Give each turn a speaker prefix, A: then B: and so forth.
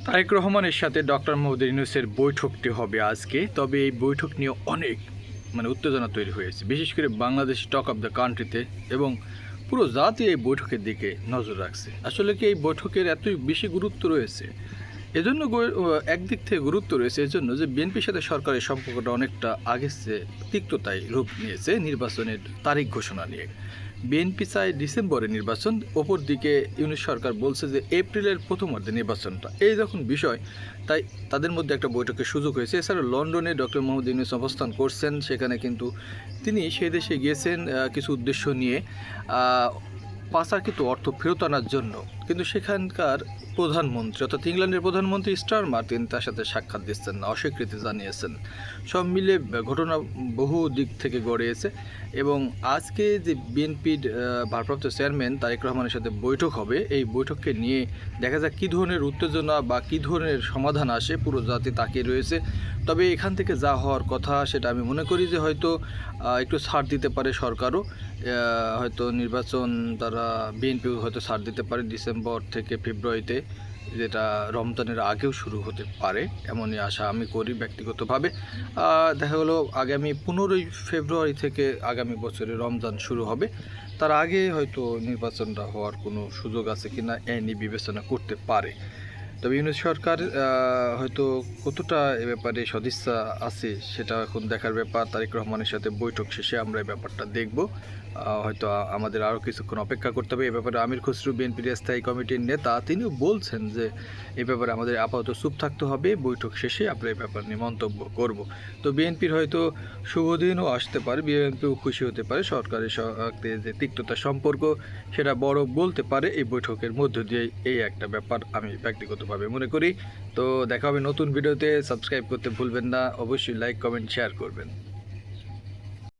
A: তারেক রহমানের সাথে ডক্টর মোহাম্মদ ইউনূসের বৈঠকটি হবে আজকে। তবে এই বৈঠক নিয়ে অনেক উত্তেজনা তৈরি হয়েছে, বিশেষ করে বাংলাদেশ টক অফ দ্য কান্ট্রিতে, এবং পুরো জাতি এই বৈঠকের দিকে নজর রাখছে। আসলে কি এই বৈঠকের এতই বেশি গুরুত্ব রয়েছে? এজন্য একদিক থেকে গুরুত্ব রয়েছে এজন্য যে বিএনপির সাথে সরকারের সম্পর্কটা অনেকটা আগের চেয়ে তিক্ততায় রূপ নিয়েছে নির্বাচনের তারিখ ঘোষণা নিয়ে। বিএনপি চায় ডিসেম্বরে নির্বাচন, অপর দিকে ইউনূস সরকার বলছে যে এপ্রিলের প্রথমার্ধে নির্বাচনটা, এই যখন বিষয়, তাই তাদের মধ্যে একটা বৈঠকের সুযোগ হয়েছে। এছাড়া লন্ডনে ডক্টর মোহাম্মদ ইউনূস অবস্থান করছেন, সেখানে কিন্তু তিনি সেই দেশে গিয়েছেন কিছু উদ্দেশ্য নিয়ে, পাচারকৃত অর্থ ফেরত আনার জন্য। কিন্তু সেখানকার প্রধানমন্ত্রী অর্থাৎ ইংল্যান্ডের প্রধানমন্ত্রী স্টারমার তিনি তার সাথে সাক্ষাৎ দিচ্ছেন না, অস্বীকৃতি জানিয়েছেন। সব মিলে ঘটনা বহু দিক থেকে গড়িয়েছে। এবং আজকে যে বিএনপির ভারপ্রাপ্ত চেয়ারম্যান তারেক রহমানের সাথে বৈঠক হবে, এই বৈঠককে নিয়ে দেখা যাক কী ধরনের উত্তেজনা বা কী ধরনের সমাধান আসে, পুরো জাতি তাকিয়ে রয়েছে। তবে এখান থেকে যা হওয়ার কথা সেটা আমি মনে করি যে হয়তো একটু ছাড় দিতে পারে সরকারও, হয়তো নির্বাচন তারা বিএনপিও হয়তো ছাড় দিতে পারে ডিসেম্বর থেকে ফেব্রুয়ারিতে, যেটা রমজানের আগেও শুরু হতে পারে, এমনই আশা আমি করি ব্যক্তিগতভাবে। দেখা গেলো আগামী 15ই ফেব্রুয়ারি থেকে আগামী বছরে রমজান শুরু হবে, তার আগে হয়তো নির্বাচনটা হওয়ার কোনো সুযোগ আছে কিনা এ নিয়ে বিবেচনা করতে পারে। তবে ইউনূস সরকার হয়তো কতটা এ ব্যাপারে সদিচ্ছা আছে সেটা এখন দেখার ব্যাপার। তারেক রহমানের সাথে বৈঠক শেষে আমরা এই ব্যাপারটা দেখব। হয়তো আমাদের আরও কিছুক্ষণ অপেক্ষা করতে হবে। এ ব্যাপারে আমির খসরু বিএনপির স্থায়ী কমিটির নেতা, তিনিও বলছেন যে এ ব্যাপারে আমাদের আপাতত চুপ থাকতে হবে, বৈঠক শেষে আমরা এই ব্যাপার নিয়ে মন্তব্য করব। তো বিএনপির হয়তো শুভদিনও আসতে পারে, বিএনপিও খুশি হতে পারে, সরকারের সাথে যে তিক্ততা সম্পর্ক সেটা বড় বলতে পারে এই বৈঠকের মধ্য দিয়ে, এই একটা ব্যাপার আমি ব্যক্তিগতভাবে মনে করি। তো দেখা হবে নতুন ভিডিওতে। সাবস্ক্রাইব করতে ভুলবেন না, অবশ্যই লাইক কমেন্ট শেয়ার করবেন।